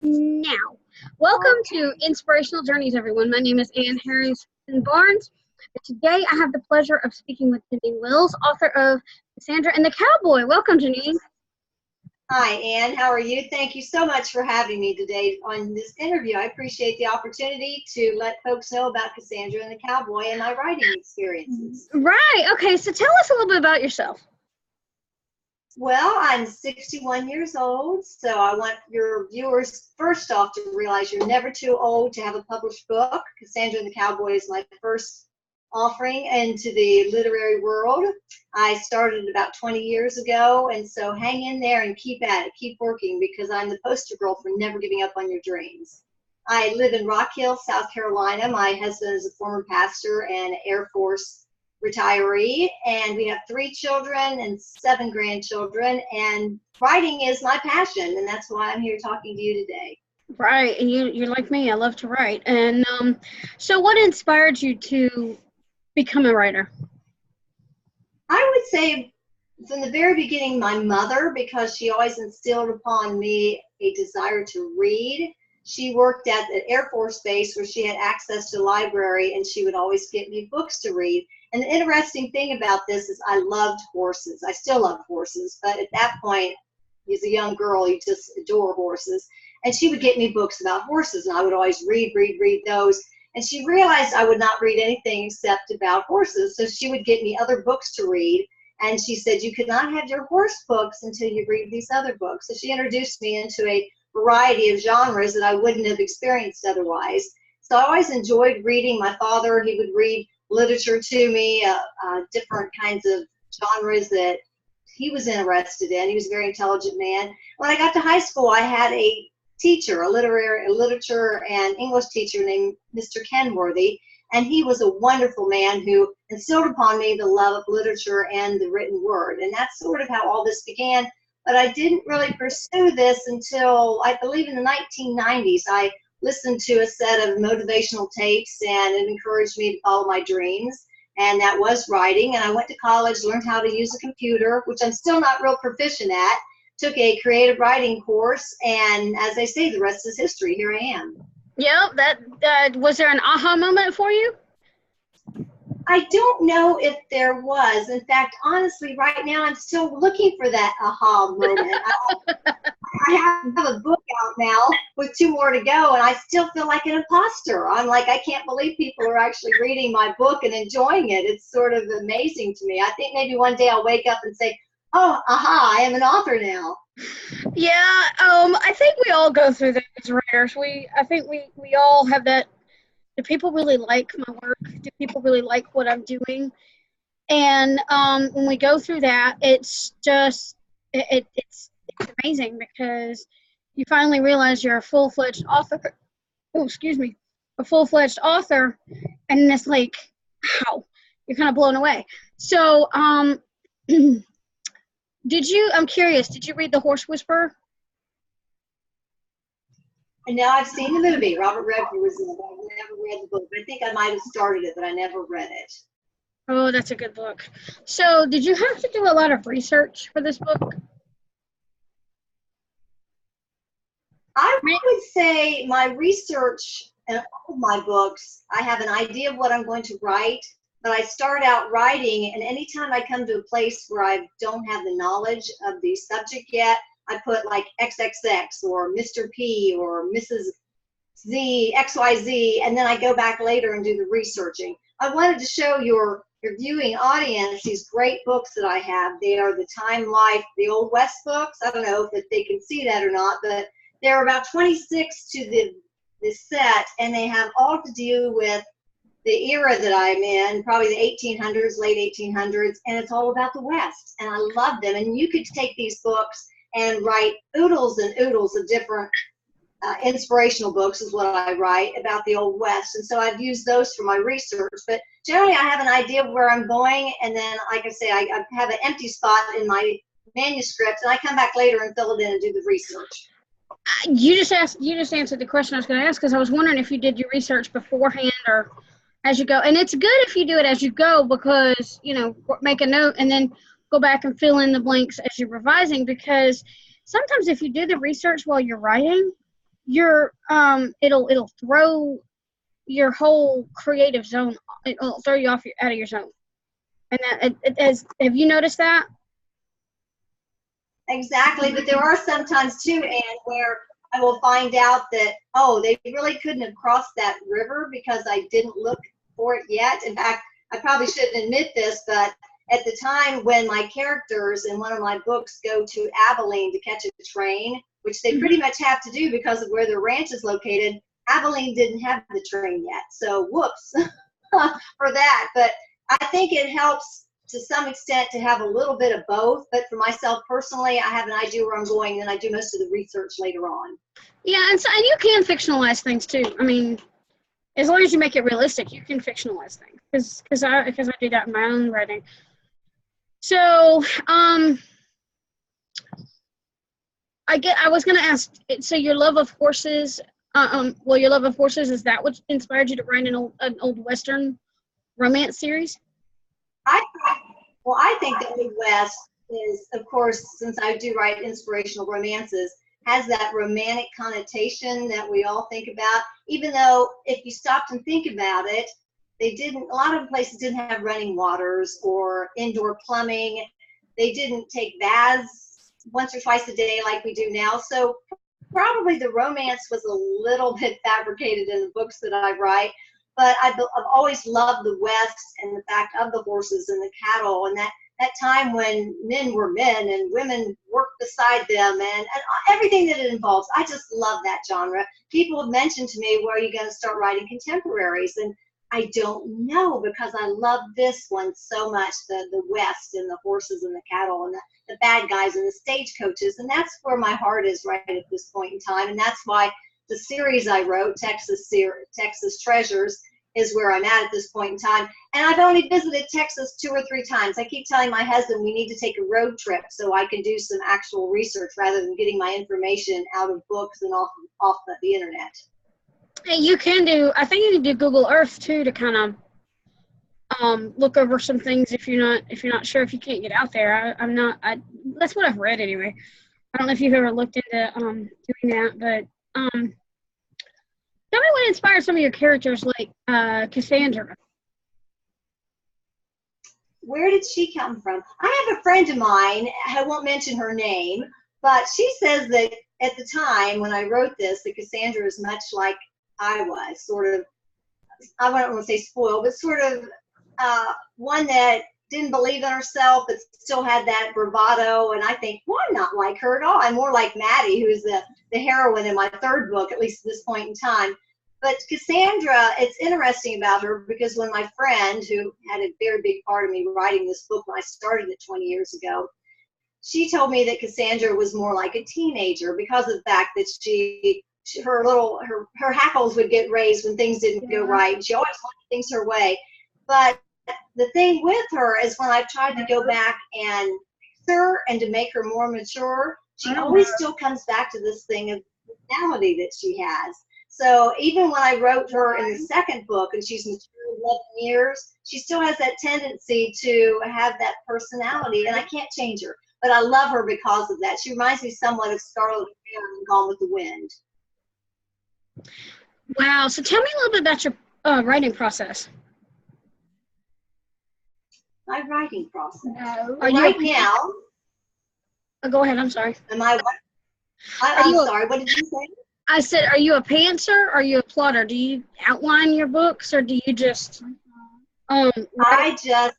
now. Welcome to Inspirational Journeys, everyone. My name is Ann Harrison Barnes. And today I have the pleasure of speaking with Janine Wills, author of Cassandra and the Cowboy. Welcome, Janine. Hi, Ann. How are you? Thank you so much for having me today on this interview. I appreciate the opportunity to let folks know about Cassandra and the Cowboy and my writing experiences. Right. Okay, so tell us a little bit about yourself. Well, I'm 61 years old, so I want your viewers first off to realize you're never too old to have a published book. Cassandra and the Cowboy is my first offering into the literary world. I started about 20 years ago, and so hang in there and keep at it, keep working, because I'm the poster girl for never giving up on your dreams. I live in Rock Hill, South Carolina. My husband is a former pastor and Air Force retiree, and we have 3 children and 7 grandchildren, and writing is my passion, and that's why I'm here talking to you today. Right, and you're like me. I love to write. And so what inspired you to become a writer? I would say from the very beginning, my mother, because she always instilled upon me a desire to read. She worked at the Air Force Base where she had access to the library, and she would always get me books to read. And the interesting thing about this is I loved horses. I still love horses, but at that point, as a young girl, you just adore horses. And she would get me books about horses, and I would always read those. And she realized I would not read anything except about horses, so she would get me other books to read. And she said, you could not have your horse books until you read these other books. So she introduced me into a variety of genres that I wouldn't have experienced otherwise. So I always enjoyed reading. My father, he would read literature to me, different kinds of genres that he was interested in. He was a very intelligent man. When I got to high school, I had a teacher, a literature and English teacher named Mr. Kenworthy, and he was a wonderful man who instilled upon me the love of literature and the written word. And that's sort of how all this began. But I didn't really pursue this until, I believe, in the 1990s. I listened to a set of motivational tapes, and it encouraged me to follow my dreams, and that was writing. And I went to college, learned how to use a computer, which I'm still not real proficient at, took a creative writing course, and as I say, the rest is history. Here I am. Yeah, that was there an aha moment for you? I don't know if there was. In fact, honestly, right now I'm still looking for that aha moment. I have a book out now with 2 more to go, and I still feel like an imposter. I'm like, I can't believe people are actually reading my book and enjoying it. It's sort of amazing to me. I think maybe one day I'll wake up and say, oh, aha, I am an author now. Yeah, I think we all go through that as writers. I think we all have that. Do people really like my work? Do people really like what I'm doing? And when we go through that, it's just it's amazing, because you finally realize you're a full-fledged author. Oh, excuse me, a full-fledged author, and it's like, wow, you're kind of blown away. So, I'm curious, did you read The Horse Whisperer? And now I've seen the movie. Robert Redford was in it, but I've never read the book. I think I might have started it, but I never read it. Oh, that's a good book. So did you have to do a lot of research for this book? I would say my research in all of my books, I have an idea of what I'm going to write, but I start out writing, and anytime I come to a place where I don't have the knowledge of the subject yet, I put like XXX or Mr. P or Mrs. Z, XYZ, and then I go back later and do the researching. I wanted to show your viewing audience these great books that I have. They are the Time Life, the Old West books. I don't know if they can see that or not, but there are about 26 to the set, and they have all to do with the era that I'm in, probably the 1800s, late 1800s, and it's all about the West, and I love them. And you could take these books and write oodles and oodles of different inspirational books is what I write about the Old West. And so I've used those for my research. But generally I have an idea of where I'm going, and then, like I say, I have an empty spot in my manuscript, and I come back later and fill it in and do the research. You just answered the question I was going to ask, because I was wondering if you did your research beforehand or as you go. And it's good if you do it as you go, because, make a note and then go back and fill in the blanks as you're revising, because sometimes if you do the research while you're writing, it'll throw your whole creative zone. It'll throw you out of your zone. And that have you noticed that? Exactly, but there are sometimes too, Anne, where I will find out that, oh, they really couldn't have crossed that river because I didn't look for it yet. In fact, I probably shouldn't admit this, but at the time when my characters in one of my books go to Abilene to catch a train, which they pretty much have to do because of where their ranch is located, Abilene didn't have the train yet. So whoops for that. But I think it helps to some extent to have a little bit of both. But for myself personally, I have an idea where I'm going, and I do most of the research later on. Yeah, and you can fictionalize things too. I mean, as long as you make it realistic, you can fictionalize things. Because I do that in my own writing. So, I was going to ask, so your love of horses, your love of horses, is that what inspired you to write an old Western romance series? I think the Midwest is, of course, since I do write inspirational romances, has that romantic connotation that we all think about, even though if you stopped and think about it, a lot of places didn't have running waters or indoor plumbing. They didn't take baths once or twice a day like we do now. So probably the romance was a little bit fabricated in the books that I write. But I've always loved the West and the fact of the horses and the cattle and that time when men were men and women worked beside them and everything that it involves. I just love that genre. People have mentioned to me, where are you going to start writing contemporaries? And I don't know, because I love this one so much, the West and the horses and the cattle and the bad guys and the stagecoaches. And that's where my heart is right at this point in time. And that's why the series I wrote, Texas Treasures, is where I'm at this point in time. And I've only visited Texas 2 or 3 times. I keep telling my husband we need to take a road trip so I can do some actual research rather than getting my information out of books and off the internet. Hey, you can do, I think you can do Google Earth too to kind of look over some things if you're not sure, if you can't get out there. That's what I've read anyway. I don't know if you've ever looked into doing that, but tell me what inspired some of your characters, like Cassandra. Where did she come from? I have a friend of mine, I won't mention her name, but she says that at the time when I wrote this, that Cassandra is much like I was, sort of, I don't want to say spoiled, but sort of one that didn't believe in herself, but still had that bravado. And I think, well, I'm not like her at all. I'm more like Maddie, who's the heroine in my 3rd book, at least at this point in time. But Cassandra, it's interesting about her because when my friend, who had a very big part of me writing this book when I started it 20 years ago, she told me that Cassandra was more like a teenager because of the fact that her hackles would get raised when things didn't go right. And she always wanted things her way. But the thing with her is when I've tried to go back and fix her and to make her more mature, she always still comes back to this thing of personality that she has. So even when I wrote her in the 2nd book and she's matured 11 years, she still has that tendency to have that personality, and I can't change her. But I love her because of that. She reminds me somewhat of Scarlet in Gone with the Wind. Wow. So tell me a little bit about your writing process. My writing process. No. Now. Oh, go ahead. I'm sorry. Am I? I'm sorry. What did you say? I said, are you a pantser? Are you a plotter? Do you outline your books, or do you just? I just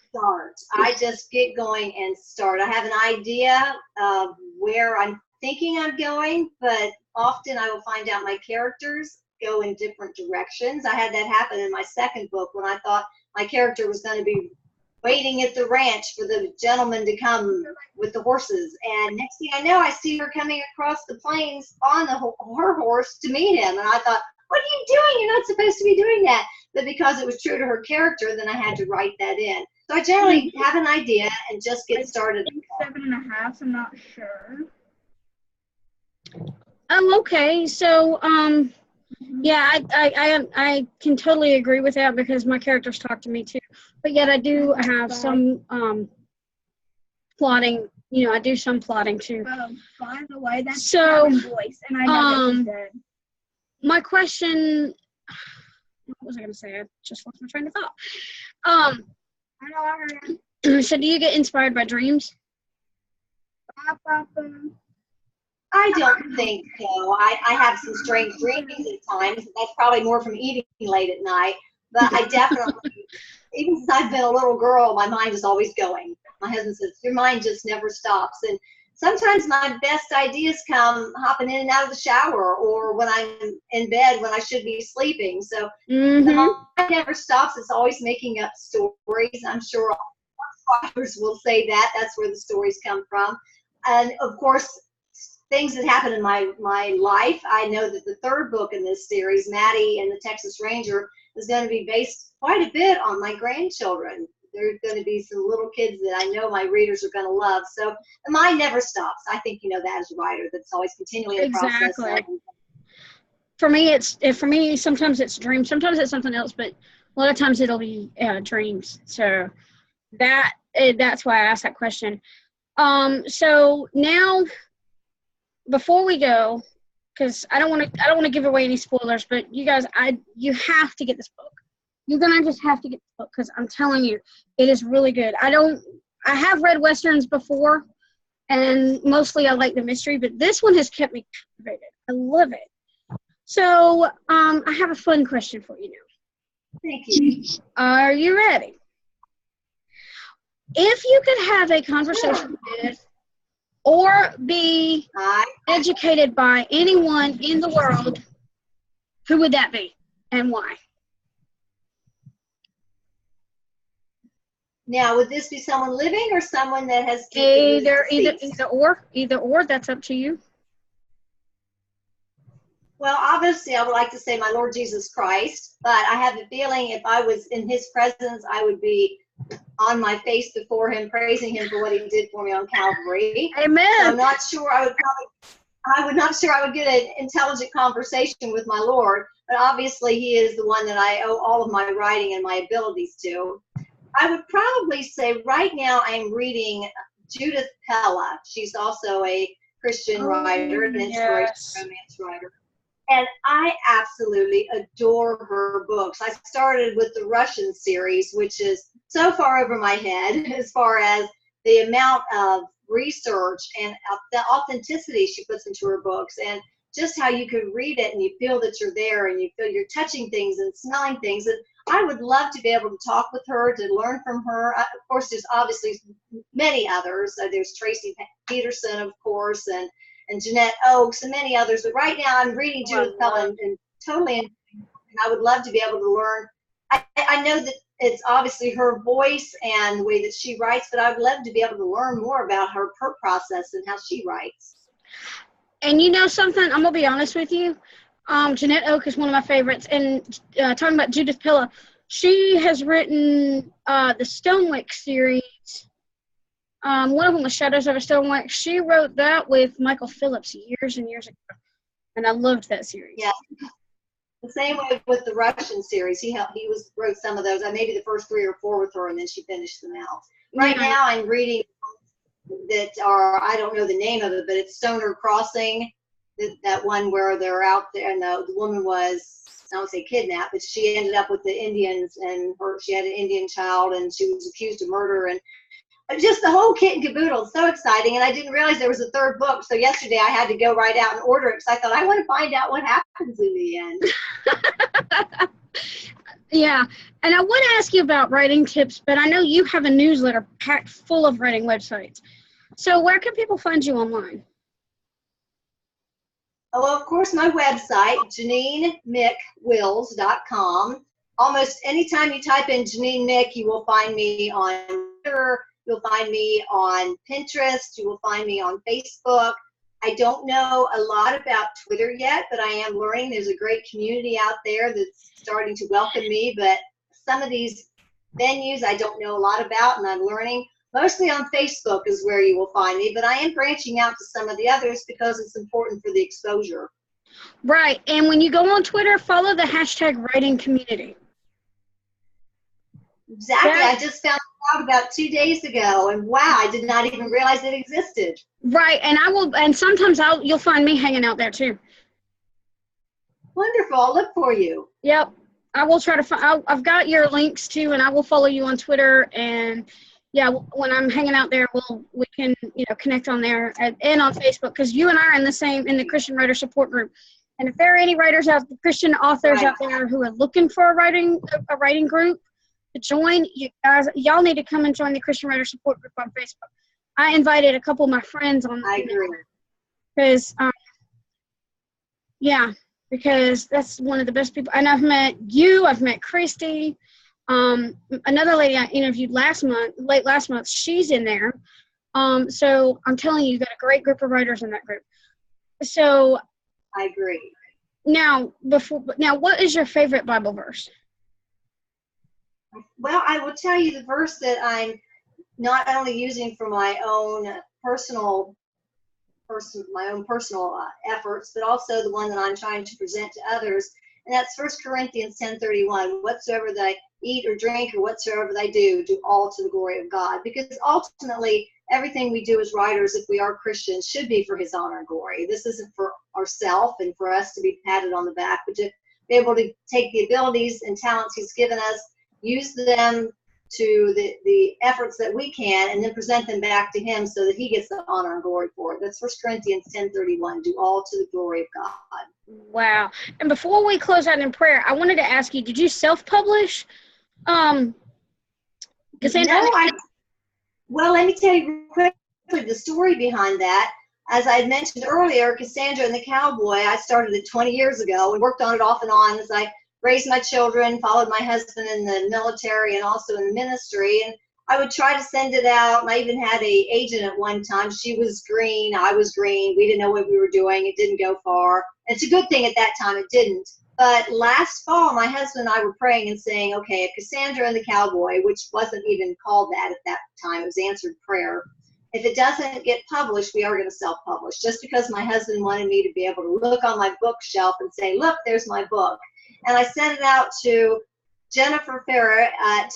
start. I just get going and start. I have an idea of where I'm thinking I'm going, but often I will find out my characters go in different directions. I had that happen in my 2nd book when I thought my character was going to be waiting at the ranch for the gentleman to come with the horses. And next thing I know, I see her coming across the plains on her horse to meet him. And I thought, what are you doing? You're not supposed to be doing that. But because it was true to her character, then I had to write that in. So I generally have an idea and just get started. I think 7.5, I'm not sure. Oh, okay. So, yeah, I can totally agree with that because my characters talk to me too. But yet I do have some plotting you know, I do some plotting too. Oh, by the way, that's So, Kevin's voice, and I know that he's dead. My question, what was I going to say? I just lost my train of thought. I know I heard it. So do you get inspired by dreams? I don't think so. I have some strange dreams at times. That's probably more from eating late at night. But I definitely, even since I've been a little girl, my mind is always going. My husband says, your mind just never stops. And sometimes my best ideas come hopping in and out of the shower or when I'm in bed when I should be sleeping. So the mind never stops. It's always making up stories. I'm sure writers will say that. That's where the stories come from. And of course, things that happen in my life. I know that the third book in this series, Maddie and the Texas Ranger, is going to be based quite a bit on my grandchildren. There are going to be some little kids that I know my readers are going to love. So the mind never stops. I think you know that as a writer, that's always continually in the process. For me, sometimes it's dreams, sometimes it's something else, but a lot of times it'll be dreams. So that's why I asked that question. So now, before we go, because I don't want to give away any spoilers, but you guys, you have to get this book. You're gonna just have to get the book because I'm telling you, it is really good. I have read westerns before, and mostly I like the mystery, but this one has kept me captivated. I love it. So I have a fun question for you now. Thank you. Are you ready? If you could have a conversation with or be educated by anyone in the world, who would that be and why? Now, would this be someone living or someone that has either or? That's up to you. Well, obviously, I would like to say my Lord Jesus Christ, but I have a feeling if I was in His presence, I would be on my face before Him, praising Him for what He did for me on Calvary. Amen. So I'm not sure I would get an intelligent conversation with my Lord, but obviously He is the one that I owe all of my writing and my abilities to. I would probably say right now I'm reading Judith Pella. She's also a Christian writer, an inspirational romance writer. And I absolutely adore her books. I started with the Russian series, which is so far over my head as far as the amount of research and the authenticity she puts into her books, and just how you can read it and you feel that you're there and you feel you're touching things and smelling things. And I would love to be able to talk with her, to learn from her. Of course, there's obviously many others. There's Tracy Peterson, of course, and Jeanette Oakes and many others. But right now I'm reading Judith Pella and totally, and I would love to be able to learn. I know that it's obviously her voice and the way that she writes, but I would love to be able to learn more about her process and how she writes. And you know something, I'm going to be honest with you. Jeanette Oak is one of my favorites. And talking about Judith Pilla, she has written the Stonewick series. One of them was Shadows over Stonewick. She wrote that with Michael Phillips years and years ago. And I loved that series. Yeah. The same way with the Russian series. He wrote some of those. Maybe the first 3 or 4 with her, and then she finished them out. Right now I'm reading that are, I don't know the name of it, but it's Stoner Crossing, that one where they're out there and the woman was, I don't say kidnapped, but she ended up with the Indians, and she had an Indian child and she was accused of murder, and just the whole kit and caboodle. So exciting. And I didn't realize there was a 3rd book, so yesterday I had to go right out and order it because I thought I want to find out what happens in the end. Yeah, and I want to ask you about writing tips, but I know you have a newsletter packed full of writing websites. So where can people find you online? Oh, well, of course, my website, JanineMickWills.com. Almost anytime you type in Janine Mick, you will find me on Twitter, you'll find me on Pinterest, you will find me on Facebook. I don't know a lot about Twitter yet, but I am learning. There's a great community out there that's starting to welcome me, but some of these venues I don't know a lot about, and I'm learning. Mostly on Facebook is where you will find me, but I am branching out to some of the others because it's important for the exposure. Right, and when you go on Twitter, follow the hashtag writing community. Exactly. I just found out about 2 days ago, and wow, I did not even realize it existed. Right, and sometimes you'll find me hanging out there too. Wonderful. I'll look for you. Yep. I will try to find, I've got your links too, and I will follow you on Twitter. And yeah, when I'm hanging out there, we can, connect on there and on Facebook, because you and I are in the Christian Writer Support Group. And if there are any writers Christian authors out there who are looking for a writing group to join, y'all need to come and join the Christian Writer Support Group on Facebook. I invited a couple of my friends on. I agree. Because, because that's one of the best people. And I've met you, I've met Christy. Another lady I interviewed late last month, she's in there. So I'm telling you, you've got a great group of writers in that group. So I agree. Now, what is your favorite Bible verse? Well, I will tell you the verse that I'm not only using for my own personal efforts, but also the one that I'm trying to present to others. And that's 1 Corinthians 10:31. Whatsoever they eat or drink or whatsoever they do all to the glory of God. Because ultimately, everything we do as writers, if we are Christians, should be for his honor and glory. This isn't for ourselves and for us to be patted on the back, but to be able to take the abilities and talents he's given us, use them to the efforts that we can, and then present them back to him so that he gets the honor and glory for it. That's 1 Corinthians 10:31. Do all to the glory of God. Wow. And before we close out in prayer, I wanted to ask you, did you self-publish? Cassandra, well, let me tell you quickly the story behind that. As I had mentioned earlier, Cassandra and the Cowboy, I started it 20 years ago and worked on it off and on as I raised my children, followed my husband in the military and also in the ministry. And I would try to send it out. And I even had an agent at one time. She was green. I was green. We didn't know what we were doing. It didn't go far. And it's a good thing at that time it didn't. But last fall, my husband and I were praying and saying, okay, if Cassandra and the Cowboy, which wasn't even called that at that time, it was answered prayer. If it doesn't get published, we are going to self-publish. Just because my husband wanted me to be able to look on my bookshelf and say, look, there's my book. And I sent it out to Jennifer Ferrer at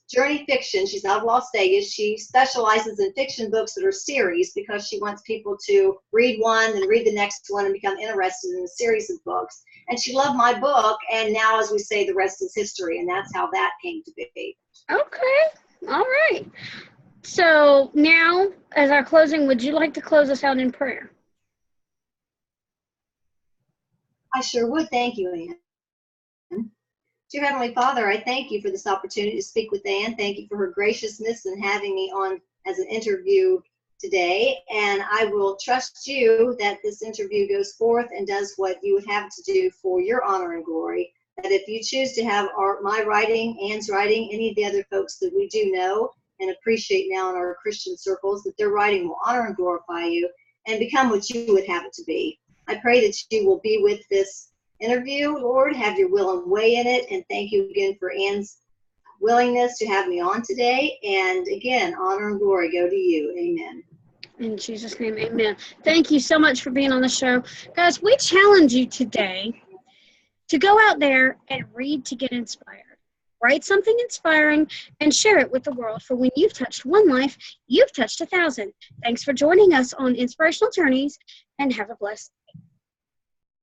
Journey Fiction. She's out of Las Vegas. She specializes in fiction books that are series because she wants people to read one and read the next one and become interested in a series of books. And she loved my book, and now, as we say, the rest is history, and that's how that came to be. Okay. All right. So now, as our closing, would you like to close us out in prayer? I sure would. Thank you, Ann. Dear Heavenly Father, I thank you for this opportunity to speak with Ann. Thank you for her graciousness in having me on as an interview today. And I will trust you that this interview goes forth and does what you would have to do for your honor and glory. That if you choose to have my writing, Ann's writing, any of the other folks that we do know and appreciate now in our Christian circles, that their writing will honor and glorify you and become what you would have it to be. I pray that you will be with this interview, Lord, have your will and way in it, and thank you again for Ann's willingness to have me on today. And again, honor and glory go to you. Amen. In Jesus' name, amen. Thank you so much for being on the show. Guys, we challenge you today to go out there and read to get inspired. Write something inspiring and share it with the world, for when you've touched one life, you've touched 1,000. Thanks for joining us on Inspirational Journeys, and have a blessed